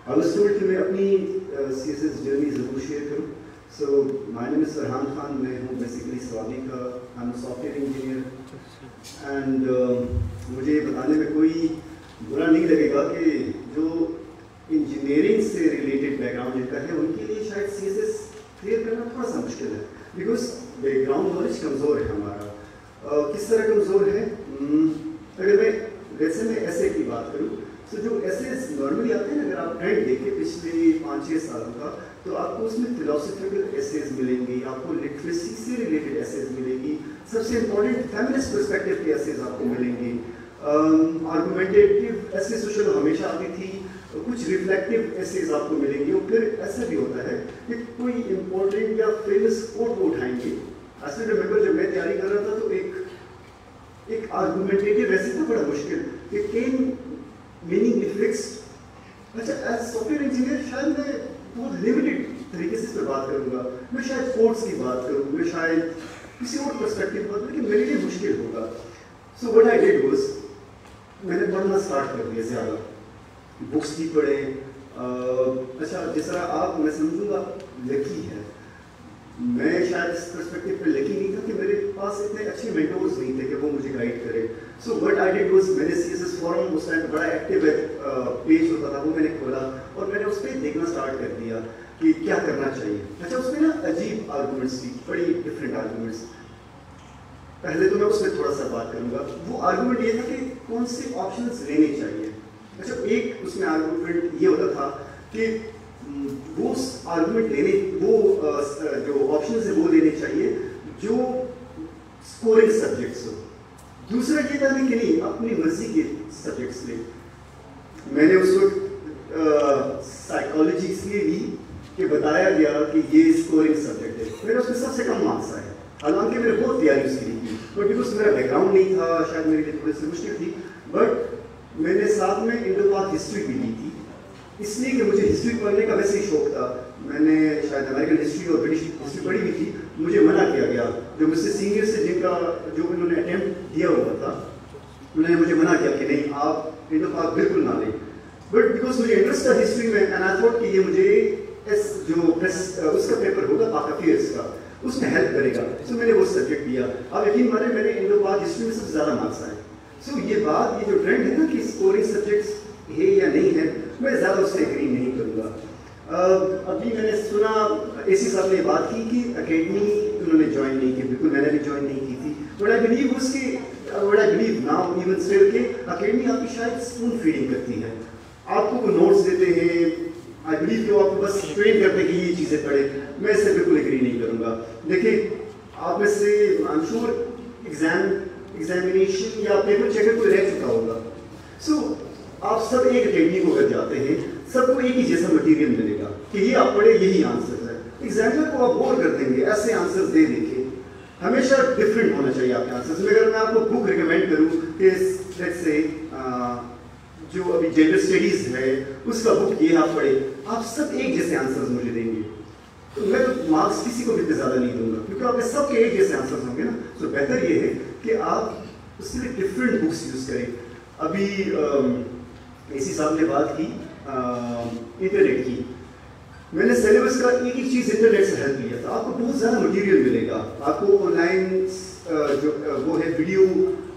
I was told کہ میں اپنی CSS جرنی ضرور شیئر کروں. So my name is Farhan Khan. میں ہوں بیسیکلی سوابی کا. I'm a software engineer. And مجھے بتانے میں کوئی برا نہیں لگے گا کہ جو انجینئرنگ سے ریلیٹڈ بیک گراؤنڈ جن کا ہے ان کے لیے شاید CSS کلیئر کرنا تھوڑا سا مشکل ہے. بیکاز بیک گراؤنڈ نالج کمزور ہے ہمارا. کس طرح کمزور ہے؟ اگر میں ویسے میں ایسے کی بات کروں تو جو ایسے نارملی آتے ہیں اگر آپ ٹرینڈ دیکھیں پچھلے 5-6 سالوں کا تو آپ کو اس میں فلاسفیکل ایسیز ملیں گی, آپ کو لٹریسی سے ریلیٹڈ ایسیز ملیں گی, سب سے امپورٹنٹ فیمنسٹ پرسپیکٹیو کی ایسیز آپ کو ملیں گی, آرگومنٹیٹیو ایسے سوشل ہمیشہ آتی تھی, کچھ ریفلیکٹیو ایسیز آپ کو ملیں گی. اور پھر ایسا بھی ہوتا ہے کہ کوئی امپورٹنٹ یا فیمس کوٹ کو اٹھائیں گے. اصل ریمبر جب میں تیاری کر رہا تھا تو ایک آرگومنٹیٹیو ایسے تھا بڑا مشکل کہ کین میننگ فکسڈ. اچھا ایز سافٹ ویئر انجینئر شاید میں بہت لمیٹڈ طریقے سے اس پر بات کروں گا. میں شاید کوڈس کی بات کروں, میں شاید کسی اور پرسپیکٹیو کی بات کروں کہ میرے لیے مشکل ہوگا. So what I did was میں نے پڑھنا اسٹارٹ کر دیا, زیادہ بکس بھی پڑھے. اچھا جس طرح آپ میں سمجھوں گا لکی ہے, میں شاید اس پرسپیکٹیو پہ لکی نہیں تھا کہ میرے پاس اتنے اچھے مینٹورز نہیں تھے کہ وہ مجھے گائڈ کرے. So what I did was میں نے CSS فورم اس ٹائم پہ بڑا ایکٹیو پیج ہوتا تھا, وہ میں نے کھولا اور میں نے اس پہ دیکھنا اسٹارٹ کر دیا کہ کیا کرنا چاہیے. اچھا اس میں نا عجیب آرگومنٹس تھی, بڑی ڈفرینٹ آرگومنٹس. پہلے تو میں اس میں تھوڑا سا بات کروں گا. وہ آرگومنٹ یہ تھا کہ کون سے آپشنس لینے چاہیے. اچھا ایک اس میں آرگومنٹ یہ ہوتا تھا کہ وہ آرگومنٹ لینے وہ جو آپشنز ہیں وہ لینے چاہیے جو اسکورنگ سبجیکٹس ہو. دوسرا یہ تھا کہ نہیں اپنی مرضی کے سبجیکٹس لیں. میں نے اس وقت سائیکالوجی اس لیے لی کہ بتایا گیا کہ یہ اسکورنگ سبجیکٹ ہے. میرے اس میں سب سے کم مارکس آئے, حالانکہ میں نے بہت تیاری اس کے لیے کی, بٹ بیکاز میرا بیک گراؤنڈ نہیں تھا شاید میرے لیے تھوڑی سی مشکل تھی. بٹ میں نے ساتھ میں انڈو پاک ہسٹری بھی لی تھی, اس لیے کہ مجھے ہسٹری پڑھنے کا ویسے ہی شوق تھا. میں نے شاید امریکن ہسٹری اور برٹش ہسٹری پڑھی ہوئی تھی. مجھے منع کیا گیا, جو مجھ سے سینئر سے جن کا جو انہوں نے اٹیمپٹ دیا ہوا تھا انہوں نے مجھے منع کیا کہ نہیں آپ انڈو پاک بالکل نہ لیں. بٹ بیکاز مجھے انٹرسٹ تھا ہسٹری میں اینڈ آئی تھاٹ کہ یہ مجھے جو اس کا پیپر ہوگا پاک افیئرس کا اس میں ہیلپ کرے گا. سو میں نے وہ سبجیکٹ لیا. آپ یقین مانیں میں نے انڈو پاک ہسٹری میں سب سے زیادہ مارکس آئے. سو یہ بات یہ جو ٹرینڈ ہے نا کہ اسکورنگ سبجیکٹس ہے یا نہیں ہے, میں زیادہ اس سے ایگری نہیں کروں گا. ابھی میں نے سنا AC صاحب نے بات کی کہ اکیڈمی انہوں نے جوائن نہیں کی. بالکل میں نے بھی جوائن نہیں کی تھی. بٹ آئی بلیو اس کی what I believe now even still کہ اکیڈمی آپ کی شاید اسپون فیڈنگ کرتی ہے. آپ کو کوئی نوٹس دیتے ہیں, آئی بلیو کہ وہ آپ کو بس ٹرین کرتے ہیں کہ یہ چیزیں پڑھیں. میں اس سے بالکل ایگری نہیں کروں گا. دیکھیں آپ میں سے آئی ایم شیور ایگزامینیشن یا پیپر چیکر کوئی رہ چکا ہوگا. سو آپ سب ایک اکیڈمی کو اگر جاتے ہیں سب کو ایک ہی جیسا مٹیریل ملے گا کہ یہ آپ پڑھے یہی آنسر ہے. ایگزامینر کو آپ بور کر دیں گے, ایسے آنسر دے دیں گے. ہمیشہ ڈفرینٹ ہونا چاہیے آپ کے آنسر. اگر میں آپ کو بک ریکمینڈ کروں کہ لیٹس سے جو ابھی جینڈر اسٹڈیز ہے اس کا بک یہ آپ پڑھیں, آپ سب ایک جیسے آنسر مجھے دیں گے. تو میں تو مارکس کسی کو بھی اتنے زیادہ نہیں دوں گا کیونکہ آپ کے سب کے ایک جیسے آنسر ہوں گے نا. تو بہتر یہ ہے کہ آپ اس کے لیے ڈفرینٹ بکس یوز کریں. ابھی AC صاحب نے بات کی انٹرنیٹ کی. میں نے سلیبس کا ایک ایک چیز انٹرنیٹ سے ہیلپ لیا تھا. آپ کو بہت زیادہ مٹیریل ملے گا. آپ کو آن لائن جو وہ ہے ویڈیو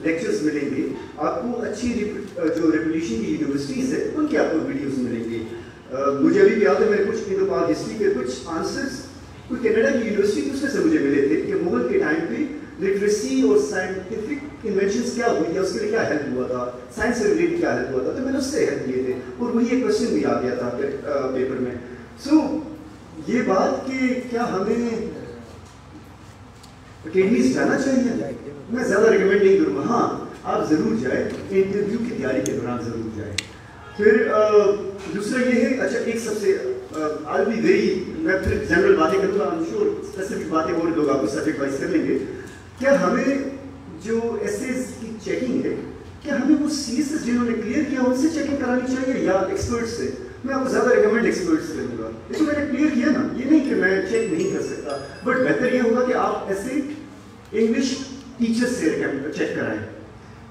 لیکچرز ملیں گے. آپ کو اچھی جو ریپوٹیشن کی یونیورسٹیز ہے ان کے آپ کو ویڈیوز ملیں گے. مجھے ابھی یاد ہے میں نے کچھ انڈو پاک ہسٹری کے کچھ آنسرس کوئی کینیڈا کی یونیورسٹی تھی اس میں سے مجھے ملے تھے کہ مغل کے ٹائم پہ لٹریسی اور سائنٹیفک انوینشنس کیا ہوئی ہے, اس کے لیے کیا ہیلپ ہوا تھا, سائنس سے ریلیٹڈ کیا ہیلپ ہوا تھا. تو میں نے اس سے ہیلپ لیے تھے اور وہی ایک کوشچن بھی آ گیا تھا پیپر میں. سو یہ بات کہ کیا ہمیں اکیڈمیز جانا چاہیے, میں زیادہ ریکمینڈ نہیں کروں گا. ہاں آپ ضرور جائیں, انٹرویو کی تیاری کے دوران ضرور جائیں. پھر دوسرا یہ ہے, اچھا ایک سب سے آئی بی ویری, میں پھر جنرل باتیں کروں گا, آئی ایم شیور اسپیسیفک باتیں اور لوگ آپ کو سبجیکٹ وائز کر لیں گے. کیا ہمیں جو ایسیز کی چیکنگ ہے کیا ہمیں وہ CSS جنہوں نے کلیئر کیا ان سے چیکنگ کرانی چاہیے یا ایکسپرٹ سے؟ میں آپ کو زیادہ ریکمینڈ ایکسپرٹ سے کروں گا. لیکن میں نے کلیئر کیا نا, یہ نہیں کہ میں چیک نہیں کر سکتا, بٹ بہتر یہ ہوگا کہ آپ ایسے انگلش ٹیچر سے چیک کرائیں.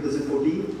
2014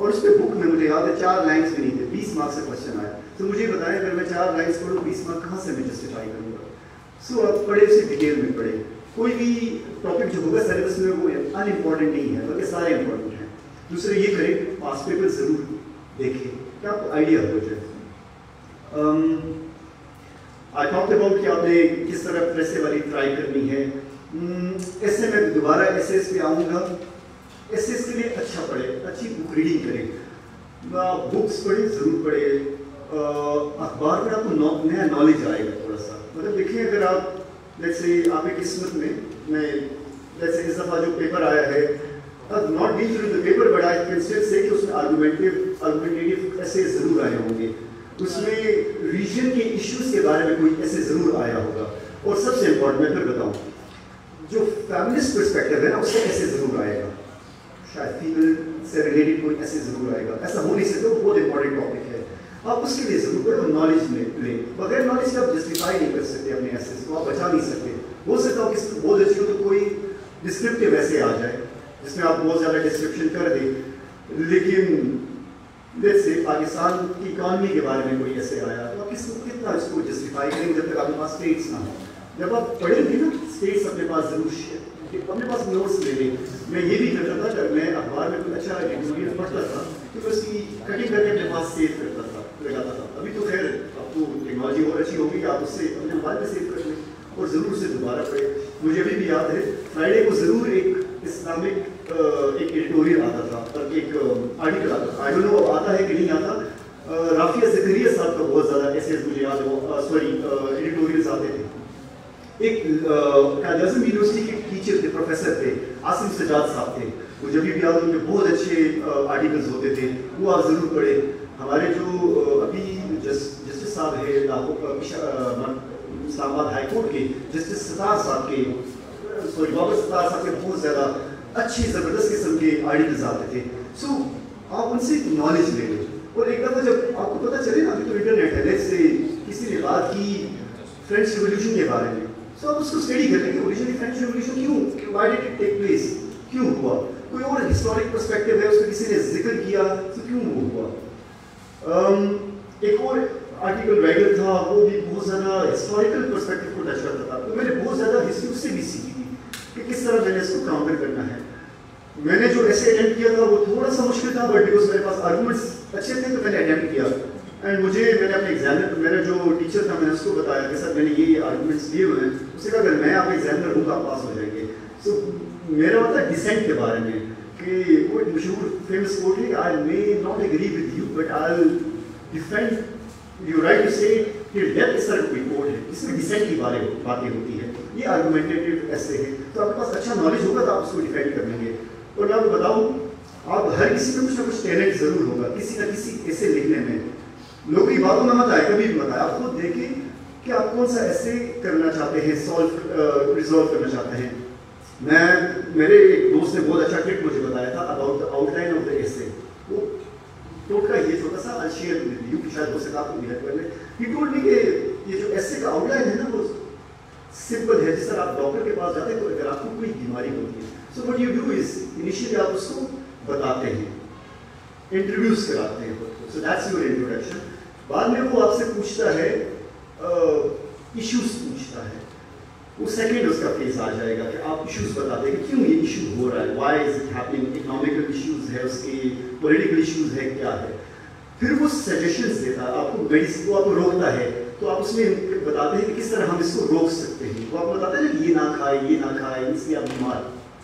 اور اس پہ بک میں مجھے یاد ہے 4 لائنس بھی نہیں تھے, 20 مارکس کا کوشچن آیا. تو مجھے بتائیں اگر میں 4 لائنس پڑھوں 20 مارک کہاں سے میں جسٹیفائی کروں گا؟ سو آپ پڑھے اسے ڈیٹیل میں پڑھے. کوئی بھی ٹاپک جو ہوگا سلیبس میں وہ ان امپورٹنٹ نہیں ہے بلکہ سارے امپورٹنٹ ہیں. دوسرے یہ کریں پاس پیپر ضرور دیکھیں کہ آپ کو آئیڈیا ہو جائے. آئی ٹاک اباؤٹ کہ آپ نے کس طرح پریسے والی ٹرائی کرنی ہے. ایسے میں دوبارہ ایسے پہ آؤں گا. ایسے کے لیے اچھا پڑھے, اچھی بک ریڈنگ کریں, بکس پڑھیں ضرور پڑھیں. اخبار پر آپ کو نیا نالج آئے گا تھوڑا سا. مطلب دیکھیں اگر آپ جیسے آپ کی قسمت میں جیسے اس دفعہ جو پیپر آیا ہے not been through the paper but I can still say کہ اس میں آرگومنٹیو ایسے ضرور آئے ہوں گے. اس میں ریجن کے ایشوز کے بارے میں کوئی ایسے ضرور آیا ہوگا. اور سب سے امپورٹنٹ میں پھر بتاؤں جو فیملسٹ پرسپیکٹو ہے نا اس سے ایسے ضرور آئے گا. شاید فیمل سے ریلیٹڈ کوئی ایسے ضرور آئے گا. ایسا ہو نہیں سکتا, وہ بہت امپورٹنٹ ٹاپک ہے. آپ اس کے لیے ضرور پڑھیں اور نالج لیں. بغیر نالج کے آپ جسٹیفائی نہیں کر سکتے اپنے ایسے کو, آپ بچا نہیں سکتے. ہو سکتا ہو کہ بہت اچھی ہو تو کوئی ڈسکرپٹیو ایسے آ جائے جس میں آپ بہت زیادہ ڈسکرپشن کر دیں, لیکن جیسے پاکستان کی اکانومی کے بارے میں کوئی ایسے آیا تو آپ کتنا اس کو جسٹیفائی کریں گے جب تک آپ کے پاس اسٹیٹس نہ ہوں. جب آپ پڑھیں گے نا اسٹیٹس اپنے پاس ضرور اپنے پاس نوٹس لے لیں. میں یہ بھی کرتا تھا جب میں اخبار میں کوئی اچھا ایڈیٹوریل پڑھتا تھا تو میں اس کی کٹنگ کر کے اپنے پاس سیو کرتا تھا, لگاتا تھا. ابھی تو خیر اب تو ٹیکنالوجی اور اچھی ہوگی کہ آپ اس سے اپنے موبائل میں سیو کر لیں اور ضرور اسے دوبارہ پڑھیں. مجھے ابھی بھی یاد ہے فرائیڈے کو ضرور ایک اسلامک ایک ایڈیٹوریل آتا تھا, ایک آرٹیکل آتا تھا. آئی ڈونٹ نو آتا ہے کہ نہیں آتا. رافیہ زکریا صاحب کا بہت زیادہ ایسے مجھے یاد ہے, سوری ایڈیٹوریلز آتے تھے. ایک قائد-اعظم یونیورسٹی کے ٹیچر تھے, پروفیسر تھے, عاصم سجاد صاحب تھے. وہ جب بھی یاد ان کے بہت اچھے آرٹیکلز ہوتے تھے, وہ آپ ضرور پڑھیں. ہمارے جو ابھی جسٹس صاحب ہے اسلام آباد ہائی کورٹ کے جسٹس ستار صاحب کے سوری بابر ستار صاحب کے بہت زیادہ اچھی زبردست قسم کے آرٹیکلز آتے تھے. سو آپ ان سے نالج لے لیں. اور ایک دفعہ جب آپ کو پتہ چلے نا ابھی تو انٹرنیٹ ہے, سے کسی نے بات کی فرینچ ریولیوشن کے بارے میں, تو آپ اس کو اسٹڈی کر لیں کہ اوریجنلی فرینچ ریولیوشن کیوں, why did it take place, کیوں ہوا. کوئی اور ہسٹورک پرسپیکٹو ہے, اس میں کسی نے ذکر کیا تو کیوں وہ ہوا. ایک اور آرٹیکل ویگر تھا, وہ بھی بہت زیادہ ہسٹوریکل پرسپیکٹو کو ٹچ کرتا تھا. تو میں نے بہت زیادہ ہسٹری اس سے بھی سیکھی تھی کہ کس طرح میں نے اس کو کاؤنٹر کرنا ہے. میں نے جو ایسے اٹیمپٹ کیا تھا وہ تھوڑا سا مشکل تھا, بٹ بیکاز میرے پاس آرگومنٹس اچھے تھے تو میں نے اٹیمپٹ کیا. اینڈ میں نے اپنے ایگزامنر, میرا جو ٹیچر تھا, میں نے اس کو بتایا کہ سر میں نے یہ آرگومنٹس لیے ہوئے ہیں. اس نے کہا اگر میں آپ کا ایگزامنر ہوں تو آپ پاس ہو جائیں گے. سو میرا ہوتا ہے ڈسینٹ کے بارے میں کہ وہ ایک مشہور فیمس کوٹ ہے, I may not agree with you but I will defend you right to say کہ ڈیتھ اس طرح کوئی کوٹ ہے جس میں ڈسینٹ کی باتیں ہوتی ہیں. یہ آرگومنٹیو ایسے ہے, تو آپ کے پاس اچھا نالج ہوگا تو آپ اس کو ڈیفینڈ کر لیں گے. اور میں آپ کو بتاؤں آپ ہر کسی میں کچھ نہ کچھ ٹیلنٹ ضرور ہوگا کسی نہ کسی ایسے لکھنے میں. لوگوں کی باتوں میں مت آئے, کبھی بھی مت آئے. آپ خود دیکھیں کہ آپ کون سا ایسے کرنا چاہتے ہیں, ریزالو کرنا چاہتے ہیں. میرے ایک دوست نے بہت اچھا ٹرک مجھے بتایا تھا about the out line of the ایسے. وہ ٹوٹکا یہ چھوٹا سا آئی شیئر ود یو کہ شاید ہو سکتا آپ کو ہیلپ کر لیں. ہی ٹولڈ می کہ یہ جو ایسے کا آؤٹ لائن ہے نا وہ سمپل ہے. جس طرح آپ ڈاکٹر کے پاس جاتے ہیں تو اگر آپ کو کوئی بیماری ہوتی ہے, so what you do is initially آپ اس کو بتاتے ہیں, انٹروڈیوس کراتے ہیں. So that's your introduction. بعد میں وہ آپ سے پوچھتا ہے, ایشوز پوچھتا ہے. وہ سیکنڈ اس کا فیز آ جائے گا کہ آپ ایشوز بتاتے ہیں کہ کیوں یہ ایشو ہو رہا ہے, why is it happening. Economical issues ہے, اس کے پولیٹیکل ایشوز ہے, کیا ہے. پھر وہ سجیشنز دیتا ہے آپ کو, میڈیسن کو آپ کو روکتا ہے تو آپ اس میں بتاتے ہیں کہ کس طرح ہم اس کو روک سکتے ہیں. وہ آپ کو بتاتے ہیں کہ یہ نہ کھائے, یہ نہ کھائے, اس لیے آپ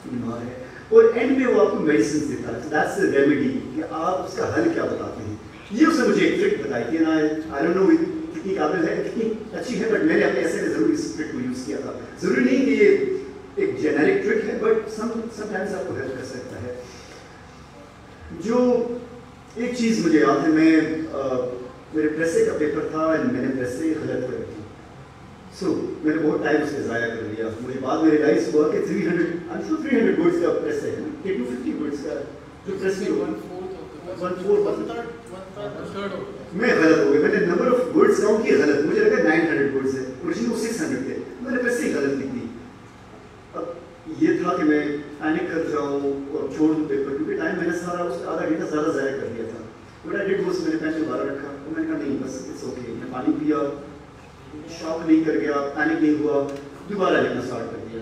بیمار ہے. اور اینڈ میں وہ آپ کو میڈیسنز دیتا ہے. دیٹس دا ریمیڈی کہ آپ اس کا حل کیا بتاتے ہیں. یہ اس نے مجھے ایک ٹرک بتائی تھی نا, آئی ڈونٹ نو کتنی قابل ہے, کتنی اچھی ہے, بٹ میں نے اپنے ایسے میں ضرور اس ٹرک کو یوز کیا تھا. ضروری نہیں کہ یہ ایک جینیرک ٹرک ہے, بٹ سم ٹائمز آپ کو ہیلپ کر سکتا ہے. جو ایک چیز مجھے یاد ہے, میرے پریسے کا پیپر تھا, میں نے پریسے غلط کر دی. سو میں نے بہت ٹائم اس پہ ضائع کر دیا. مجھے بعد میں ریلائز ہوا کہ 300 ورڈس کا پریسے ہے, 250 ورڈس کا جو پریس کی 1/4 میں غلط ہو گیا. میں نے نمبر آف ورڈس کاؤنٹ کیے غلط, مجھے لگا 900 ورڈس ہے, اوریجنلی وہ 600 تھے. میں نے پریسے ہی غلط لکھ دی. اب یہ تھا کہ میں پینک کر جاؤں اور چھوڑ دوں پیپر, کیونکہ ٹائم ٹائم میں نے سارا اس آدھا گھنٹہ زیادہ ضائع کر دیا تھا. بٹ آئی ڈیڈ واز میں نے پین دوبارہ رکھا اور میں نے کہا نہیں بس اٹس اوکے. میں پانی پیا, شاک نہیں کر گیا, پینک نہیں ہوا, دوبارہ لکھنا اسٹارٹ کر دیا.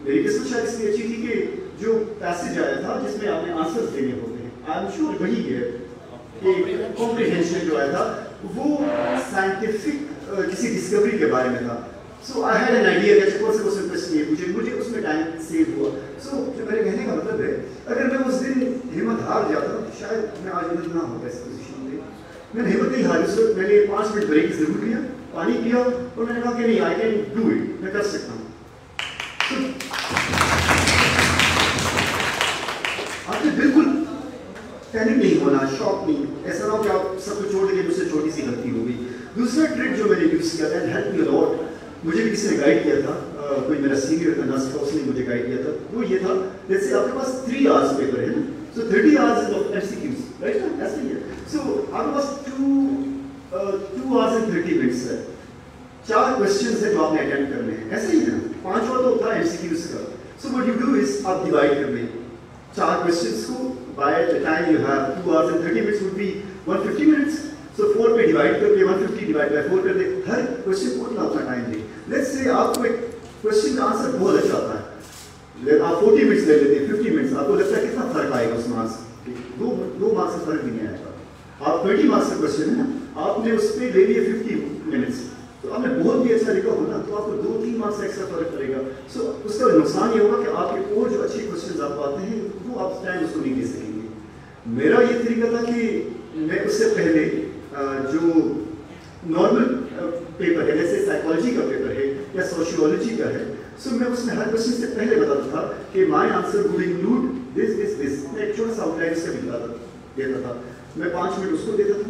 میری قسمت شاید اس لیے اچھی تھی کہ جو پیسج آیا تھا جس میں آپ نے آنسرز دینے ہوتے ہیں, آئی ایم شیور وہی ہے کہ کمپریہنشن جو آیا تھا وہ سائنٹیفک کسی ڈسکوری کے بارے میں تھا. سو آئی ہیڈ این آئیڈیا کہ کون سے کوشچن کوشچن ہے مجھے اس میں ٹائم سیو ہوا. سو جو میرے کہنے کا مطلب ہے اگر میں اس دن ہمت ہار جاتا تو شاید میں آج ہمت نہ ہوتا اس پوزیشن میں. میں نے ہمت نہیں ہاری. اس وقت میں نے 5 منٹ بریک ضرور لیا, پانی پیا اور میں نے کہا کہ نہیں آئی کین ڈو اٹ, میں کر سکتا ہوں. آپ نے بالکل پینک نہیں ہونا, شاک نہیں, ایسا نہ ہو کہ آپ سب کو چھوڑ کے مجھ سے چھوٹی سی غلطی ہو گئی. دوسرا ٹرک جو میں نے یوز کیا تھا ہیلپ می الاٹ, مجھے بھی کسی نے گائیڈ کیا تھا, کوئی میرا سینئر تھا نرس تھا, اس نے مجھے گائیڈ کیا تھا. وہ یہ تھا جیسے آپ کے پاس 3 hours پیپر ہے نا, سو 30 hours آف MCQs رائٹ نا, ایسا ہی ہے. سو آپ کے پاس 2 hours and 30 minutes ہے, 4 questions ہیں جو آپ نے اٹینڈ کرنے ہیں, ایسا ہی ہے نا. 5واں تو ہوتا ہے MCQs کا. سو what you do is آپ ڈیوائڈ کر لیں 4 questions کو. by the time you have 2 hours and 30 minutes would be 150 minutes. So 4 پہ ڈیوائڈ کر کے 150 ڈیوائڈ بائی 4 کر دیں. ہر کوشچن کو اتنا اتنا ٹائم دیں. لیٹس سے آپ کو ایک کوشچن کا آنسر بہت اچھا آتا ہے, آپ 40 منٹس لے لیتے ہیں, 50 منٹس, آپ کو لگتا ہے کتنا فرق آئے گا اس مارکس, 2 مارکس سے فرق بھی نہیں آئے گا. آپ 20 مارکس کا کوشچن ہے نا, آپ نے اس پہ لے لیے 50 منٹس, تو آپ نے بہت بھی اچھا لکھا ہونا تو آپ کو 2-3 مارکس ایکسٹرا فرق پڑے گا. سو اس کا نقصان یہ ہوگا کہ آپ کے اور جو اچھے کوشچنز آپ پاتے ہیں وہ آپ ٹائم اس کو نہیں دے سکیں گے. میرا یہ طریقہ تھا کہ میں اس سے پہلے جو نارمل پیپر ہے جیسے سائیکالوجی کا پیپر ہے یا سوشیولوجی کا ہے, سو میں اس میں ہر کوشچن سے پہلے بتاتا تھا کہ مائی آنسر وڈ انکلوڈ دس دس دس. میں ایک چھوٹا سا آؤٹ لائن اس کا بھی دیتا تھا. میں 5 منٹ اس کو دیتا تھا,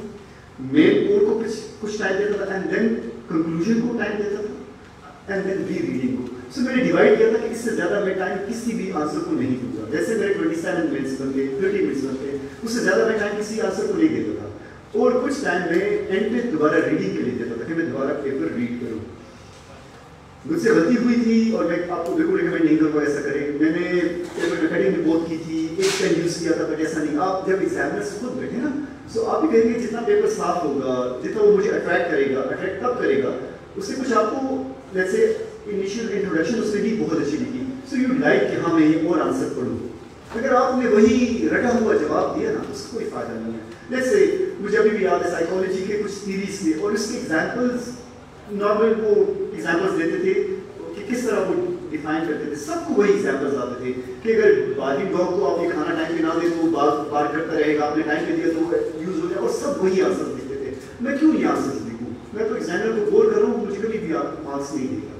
مین کوڈ کو کچھ ٹائم دیتا تھا, اینڈ دین کنکلوژن کو ٹائم دیتا تھا, اینڈ دین ری ریڈنگ کو. سو میں نے ڈیوائڈ کیا تھا کہ اس سے زیادہ میں ٹائم کسی بھی آنسر کو نہیں دوں گا. جیسے میرے 27 منٹس بنتے, 30 منٹس بنتے, اس سے زیادہ میں ٹائم کسی آنسر کو نہیں دیتا تھا. اور کچھ ٹائم میں اینڈ پہ دوبارہ ریڈنگ کے لیے دیتا تھا کہ میں دوبارہ پیپر ریڈ کروں. مجھ سے غلطی ہوئی تھی اور میں آپ کو بالکل ریکمینڈ نہیں کروں ایسا کریں. میں نے پیپر ریکارڈنگ میں بہت کی تھی, ایک پین یوز کیا تھا, بٹ ایسا نہیں. آپ جب ایگزامنر سے خود بیٹھے نا, سو آپ بھی کہیں گے جتنا پیپر صاف ہوگا, جتنا وہ مجھے اٹریکٹ کرے گا, اٹریکٹ کب کرے گا, اس سے کچھ آپ کو جیسے انیشیل انٹروڈکشن اس نے بھی بہت اچھی لکھی. سو یو لائک کہ ہاں میں یہ اور آنسر پڑھوں. اگر آپ نے وہی رٹا ہوا جواب دیا نا تو اس کا کوئی فائدہ نہیں ہے. جیسے مجھے ابھی بھی یاد ہے سائیکالوجی کے کچھ تھیریز تھے اور اس کے ایگزامپلس نارمل وہ ایگزامپلس دیتے تھے کہ کس طرح وہ ڈیفائن کرتے تھے. سب کو وہی ایگزامپلس آتے تھے کہ اگر بارکنگ ڈاگ کو آپ یہ کھانا ٹائم پہ نہ دیں تو وہ بار کرتا رہے گا, آپ نے ٹائم پہ دیا تو وہ یوز ہو جائے, اور سب وہی آنسر دیتے تھے. میں کیوں یہ آنسر لکھوں, میں تو ایگزامنر کو بول کر رہا ہوں, مجھے کبھی بھی آپ مارکس نہیں دے گا.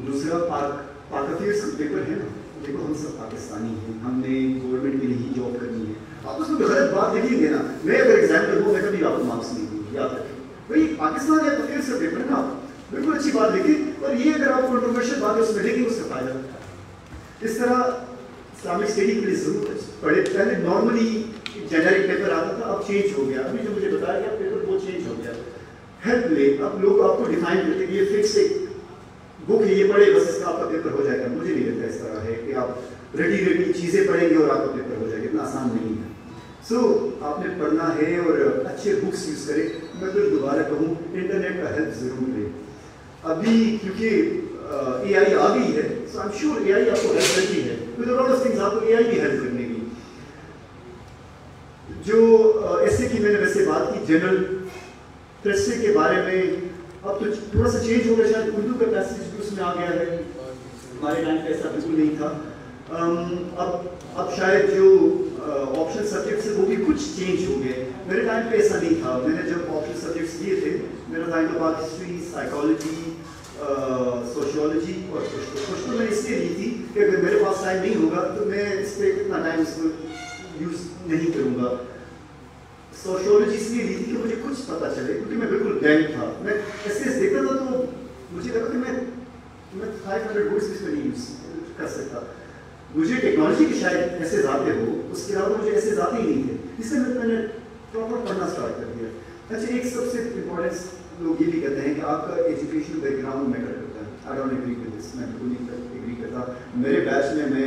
دوسرا پاک افیئرس کا پیپر ہے نا, دیکھو ہم سب پاکستانی ہیں, ہم نے گورنمنٹ کے لیے ہی جاب کرنی ہے. آپ اس میں غلط بات لکھیں گے نا, میں اگر ایگزامنر ہوں میں کبھی آپ کو مارکس نہیں دوں گی, یاد رکھیں. بھائی پاکستان یا افیئرس کا پیپر ہے نا, آپ بالکل اچھی بات لکھیں, اور یہ اگر آپ کنٹروورشل بات ہے اس میں لکھیں, اس کا فائدہ. اس طرح اسلامک اسٹڈی کے لیے ضرور پڑھے. پہلے نارملی جنرک پیپر آتا تھا, اب چینج ہو گیا. ابھی جو مجھے بتایا گیا پیپر بہت چینج ہو گیا. ہیلپ لے, اب لوگ آپ کو ڈیفائن کرتے ہیں یہ فکس ایک بک ہے, یہ پڑھے بس اس کا آپ کا پیپر ہو جائے گا. مجھے نہیں لگتا اس طرح ہے کہ آپ ریڈی چیزیں پڑھیں گے اور آپ کا پیپر ہو جائے گا, اتنا آسان نہیں ہے. سو آپ نے پڑھنا ہے اور اچھے بکس یوز کریں. میں پھر دوبارہ کہوں انٹرنیٹ کا ہیلپ ضرور لیں. ابھی کیونکہ اے آئی آ گئی ہے, سو آئی ایم شیور اے آئی آپ کو ہیلپ کرتی ہے. With a lot of things آپ کو اے آئی بھی ہیلپ کرنے کی. جو ایسے کی میں نے ویسے بات کی جنرل پریسے کے بارے میں, اب تو تھوڑا سا چینج ہو گیا, شاید اردو کا پیسیج بھی اس میں آ گیا ہے. ہمارے ٹائم پہ ایسا بالکل نہیں تھا. اب شاید جو آپشنل سبجیکٹس ہیں وہ بھی کچھ چینج ہو گئے. میرے ٹائم پہ ایسا نہیں تھا. میں نے جب آپشنل سبجیکٹس لیے تھے, میرا ٹائم تو بات ہسٹری, سائیکالوجی, سوشیولوجی اور کچھ تو میں اس لیے لی تھی کہ اگر میرے پاس ٹائم نہیں ہوگا تو میں اس پہ اتنا ٹائم اس کو یوز نہیں کروں گا. سوشیولوجی اس لیے لی تھی کہ مجھے کچھ پتہ چلے, کیونکہ میں بالکل بلینک تھا. میں ایسے دیکھتا تھا تو مجھے لگا کہ میں 500 ورڈس اس میں نہیں یوز کر سکتا. مجھے ٹیکنالوجی کے شاید ایسے ذاتے ہو, اس کے علاوہ مجھے ایسے ذاتے ہی نہیں تھے. اس سے میں نے پراپر پڑھنا اسٹارٹ کر دیا. اچھا, ایک سب سے امپورٹنس لوگ یہ بھی کہتے ہیں کہ آپ کا ایجوکیشن بیک گراؤنڈ میٹر کرتا ہے. I don't agree with this, میں بالکل نہیں ایگری کرتا. میرے بیچ میں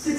6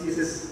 CSS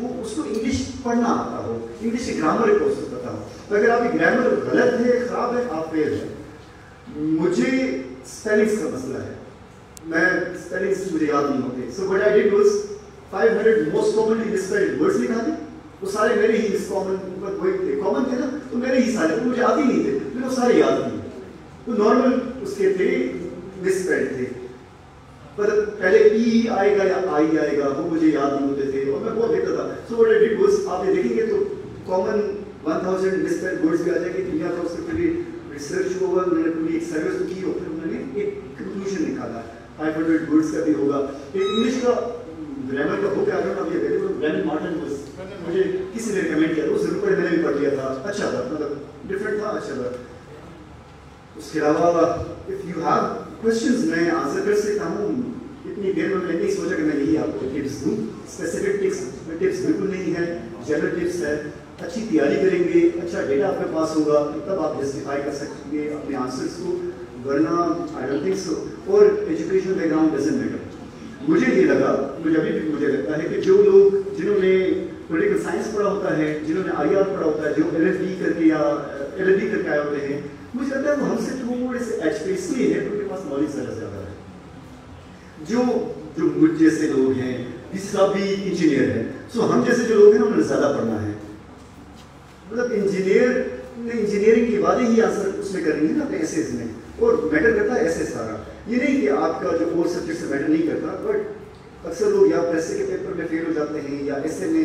وہ اس کو انگلش پڑھنا آتا ہو, انگلش کے گرامر کو اس کو پتا ہو. تو اگر آپ کی گرامر غلط ہے, خراب ہے, آپ فیل ہیں. مجھے اسپیلنگس کا مسئلہ ہے, میں اسپیلنگس مجھے یاد نہیں ہوتے. So what I did was 500 most commonly misspelled words لکھا دے, وہ سارے میرے ہی کامن تھے نا, تو میرے ہی سارے, وہ مجھے آتے ہی نہیں تھے, میں نے وہ سارے یاد کیے. وہ نارمل اس کے تھے, مسپیلڈ تھے, مطلب پہلے ای آئے گا یا آئی آئے گا, وہ مجھے یاد نہیں ہوتے تھے اور میں بہت دیکھتا تھا. So what I did was, آپ یہ دیکھیں گے تو کامن 1000 مسپیلڈ ورڈز بھی آ جائے گی. دنیا کا اس کے پوری ریسرچ ہوگا, میں نے پوری ایک سروس کی اور پھر میں نے ایک کنکلوژن نکالا 500 ورڈز کا بھی ہوگا. ایک انگلش کا گرامر کا بک آ ابھی اویلیبل, برینڈن مارٹن, مجھے کسی نے ریکمینڈ کیا, وہ ضرور پڑھے, میں نے بھی پڑھ لیا تھا, اچھا تھا, مطلب ڈفرینٹ تھا, اچھا تھا. اس کے علاوہ اف یو ہیو کوشچنز میں آنسر کر سکتا ہوں. اتنی دیر میں نہیں سوچا کہ میں یہی آپ کو ٹپس دوں. اسپیسیفک ٹپس بالکل نہیں ہے, جنرل ٹپس ہے. اچھی تیاری کریں گے, اچھا ڈیٹا آپ کے پاس ہوگا, تب آپ جسٹیفائی کر سکیں گے اپنے آنسرس کو, ورنہ آئی ڈونٹ تھنک سو. اور education background doesn't matter. مجھے یہ لگا, مجھے ابھی بھی مجھے لگتا ہے کہ جو لوگ جنہوں نے پولیٹیکل سائنس پڑھا ہوتا ہے, جنہوں نے آئی آر پڑھا ہوتا ہے, جو ایل ایل بی کر کے یا ایل ایل بی کر کے آئے ہوتے ہیں, مجھے لگتا ہے وہ ہم سے تھوڑے سے ایج پہ اس لیے ہے ان کے پاس نالج زیادہ ہے. جو مجھ جیسے لوگ ہیں, کسی صاحب بھی انجینئر ہے, سو ہم جیسے جو لوگ ہیں انہوں نے زیادہ پڑھنا ہے. مطلب انجینئرنگ کے بعد ہی آنسر اس میں کریں گے نا اپنے ایسیز میں, اور میٹر کرتا ہے ایسے سارا. یہ نہیں کہ آپ کا جو اور سبجیکٹ سے میٹر نہیں کرتا, بٹ اکثر لوگ یا پیسے کے پیپر میں فیل ہو جاتے ہیں یا ایسے میں.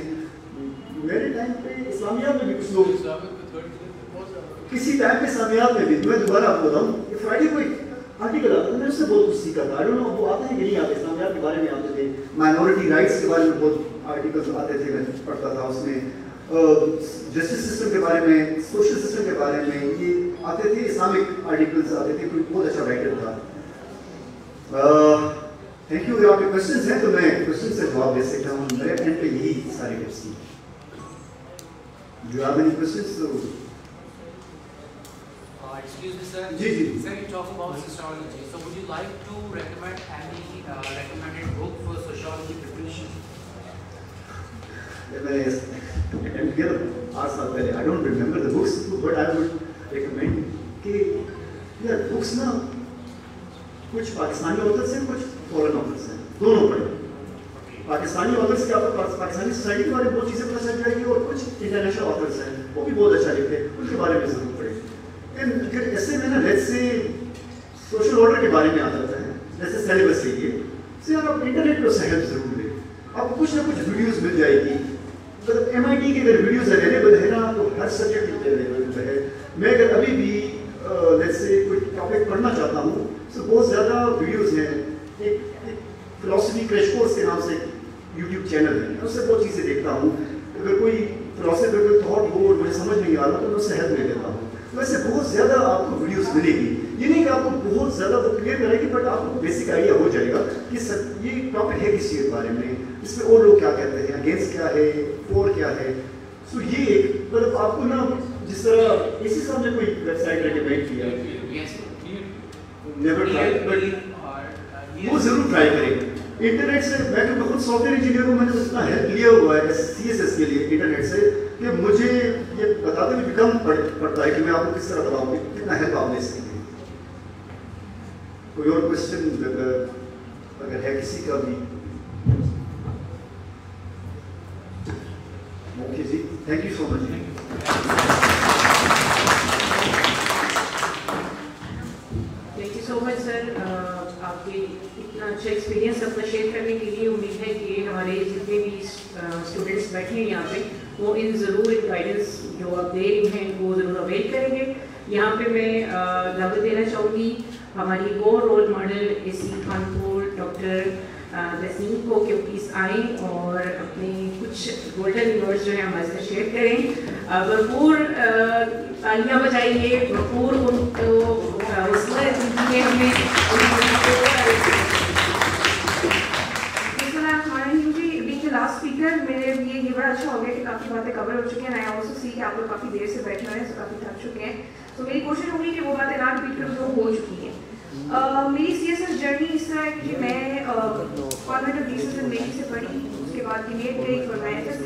میرے ٹائم پہ اسلامیات میں بھی کچھ لوگ, کسی ٹائم پہ اسلامیات میں بھی, میں دوبارہ آپ کو بتاؤں, فرائیڈے کو ایک آرٹیکل آتا تھا, میں اس سے بہت کچھ سیکھا تھا. وہ آتے ہیں کہ نہیں آتے, اسلامیات کے بارے میں آتے تھے, مائنورٹی رائٹس کے بارے میں بہت آرٹیکلس آتے تھے, میں پڑھتا تھا. اس میں جسٹس سسٹم کے بارے میں, سوشل سسٹم کے بارے میں یہ آتے تھے, اسلامک آرٹیکلس آتے تھے. کوئی بہت اچھا رائٹر تھا. Thank you. آپ کے کوشچنس ہیں تو میں کوشچن سے جواب دے سکتا ہوں. میرے اینڈ پہ یہی ساری ٹپس تھی. جو آپ نے کوشچنس تو excuse me, sir. Ji. Sir, you talk about sociology. So, would you like to recommend any recommended book for sociology preparation? میں نے کیا 8 سال پہلے, I don't remember the books, but I would recommend کہ یار books نا کچھ Pakistani authors ہیں, کچھ فورن آتھرس ہیں, دونوں پڑھیں. پاکستانی آتھرس کے آپ کو پاکستانی سوسائٹی کے بارے میں بہت چیزیں پتہ چل جائے گی, اور کچھ انٹرنیشنل آتھرس ہیں وہ بھی بہت اچھا لکھتے ہیں, ان کے بارے میں ضرور پڑھیں. ایسے میں نا لیٹس سے سوشل آرڈر کے بارے میں آ جاتا ہے, جیسے سیلیبس ہے یہ, سے آپ انٹرنیٹ پہ اس سے ہیلپ ضرور لیں. آپ کو کچھ نہ کچھ ویڈیوز مل جائے گی. مطلب ایم آئی ٹی کے اگر ویڈیوز اویلیبل ہے نا, تو ہر سبجیکٹ اویلیبل ہے. میں اگر ابھی بھی لیٹس سے کوئی ٹاپک پڑھنا چاہتا ہوں, تو بہت زیادہ ویڈیوز ہیں. ایک فلاسفی کریش کورس کے نام سے یوٹیوب چینل ہے, میں اس سے بہت چیزیں دیکھتا ہوں. اگر کوئی فلاسفیکل تھاٹ ہو اور مجھے سمجھ نہیں آ رہا تو میں اس سے ہیلپ لے لیتا ہوں. ویسے بہت زیادہ آپ کو ویڈیوز ملے گی. یہ نہیں کہ آپ کو بہت زیادہ وہ کلیئر کرے گی, بٹ آپ کو بیسک آئیڈیا ہو جائے گا کہ یہ ٹاپک ہے کس چیز کے بارے میں, اس میں اور لوگ کیا کہتے ہیں, اگینسٹ کیا ہے, فور کیا ہے. سو یہ ایک مطلب آپ کو نا, جس طرح اسی صاحب نے کوئی ویب سائٹ ریکمینڈ کیا, نیور ٹرائی, بٹ وہ ضرور ٹرائی کریں. انٹرنیٹ سے, میں تو خود سافٹ ویئر انجینئر ہوں, میں نے اتنا ہیلپ لیا ہوا ہے CSS کے لیے انٹرنیٹ سے, کہ مجھے یہ بتاتے ہوئے بھی کم پڑتا ہے کہ میں آپ کو کس طرح بتاؤں, کتنا ہیلپ آپ لے سکتے ہیں. کوئی اور کوشچن اگر ہے کسی کا بھی؟ اوکے جی, thank you so much. Thank you so much sir, آپ کے اتنا اچھا ایکسپیرینس اپنا شیئر کرنے کے لیے. امید ہے کہ ہمارے جتنے بھی اسٹوڈنٹس بیٹھے ہیں یہاں پہ, وہ ان ضرور ایک گائیڈنس جو آپ دے رہی ہیں وہ ضرور اویل کریں گے. یہاں پہ میں دعوت دینا چاہوں گی ہماری وہ role model AC Khanpur doctor Tasneem کو کہ پلیز آئیں اور اپنے کچھ گولڈن ورڈز جو ہیں ہمارے ساتھ شیئر کریں. بھرپور تالیاں بجائیے, بھرپور ان کو حوصلہ دیجیے ہمیں. لاسٹ اسپیکر میرے لیے یہ بڑا اچھا ہو گیا کہ کافی باتیں کور ہو چکی ہیں. آئی آلسو سی کہ آپ لوگ کافی دیر سے بیٹھے ہوئے ہیں, سو کافی تھک چکے ہیں. تو میری کوشش ہوگی کہ وہ باتیں نہ ریپیٹ کروں جو ہو چکی ہیں. میری CSS جرنی اس طرح ہے کہ میں کانوینٹ آف جیسس اینڈ میری سے پڑھی, اس کے بعد گلیڈ گئی, اور میں SSC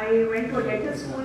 I went to a dental school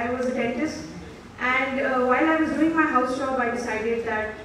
I was a dentist and while I was doing my house job I decided that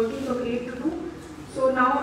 working from 8 to 2. So now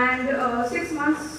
And 6 months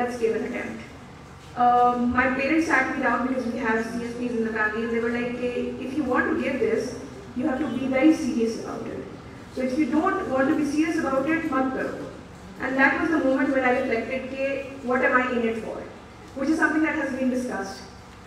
let's give an attempt. My parents sat me down because we have CSPs in the family and they were like, hey, if you want to give this, you have to be very serious about it. So if you don't want to be serious about it, mat karo. And that was the moment when I reflected, okay, what am I in it for? Which is something that has been discussed.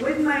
with my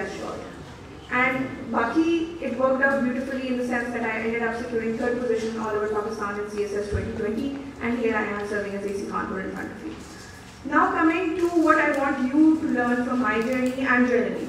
best shot. And Baki, it worked out beautifully in the sense that I ended up securing 3rd position all over Pakistan in CSS 2020, and here I am serving as AC Kanpur in front of you. Now coming to what I want you to learn from my journey and journey.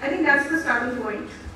I think that's the starting point.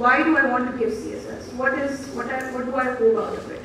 Why do I want to give CSS? What do I hope out of it?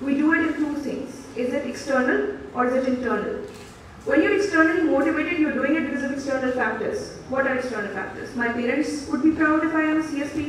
we do it in 2 things. Is it external or is it internal? When you're externally motivated, you're doing it because of external factors. What are external factors? My parents would be proud if I am a CSP.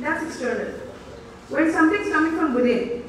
That's external. When something's coming from within,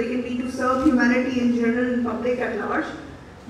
they can be to serve humanity in general and public at large,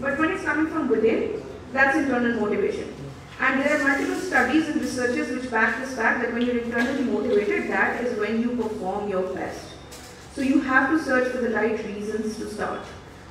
But when it's coming from within, that's internal motivation. And there are multiple studies and researches which back this fact that when you're internally motivated, that is when you perform your best. So you have to search for the right reasons to start.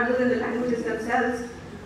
other than the languages themselves,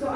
So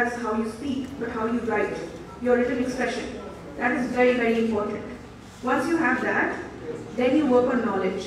as how you speak, but how you write, your written expression. That is very very important. Once you have that, then you work on knowledge.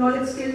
knowledge skill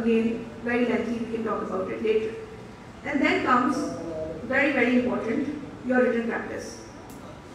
again very lengthy, we can talk about it later. And then comes very very important your written practice.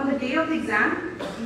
on the day of the exam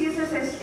CSS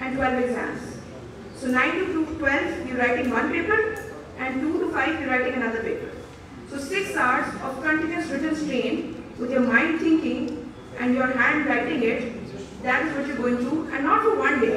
and 12 exams. So 9 to 12 you're writing one paper and 2 to 5 you're writing another paper. So 6 hours of continuous written strain with your mind thinking and your hand writing it, that is what you're going through, and not for one day.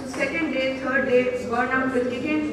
so second day, third day, burnout will kick in.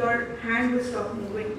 your hand will stop moving.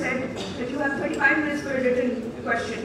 said that you have 35 minutes for a written question,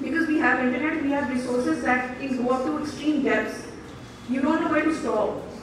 because we have internet, we have resources that can go up to extreme depths. You don't know where to stop.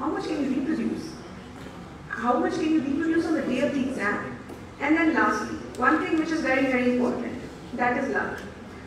How much can you reproduce? How much can you reproduce on the day of the exam? And then lastly, one thing which is very very important, that is luck.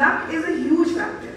Luck is a huge factor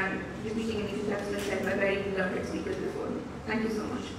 and repeating anything that's been said by very learned speakers before me. Thank you so much.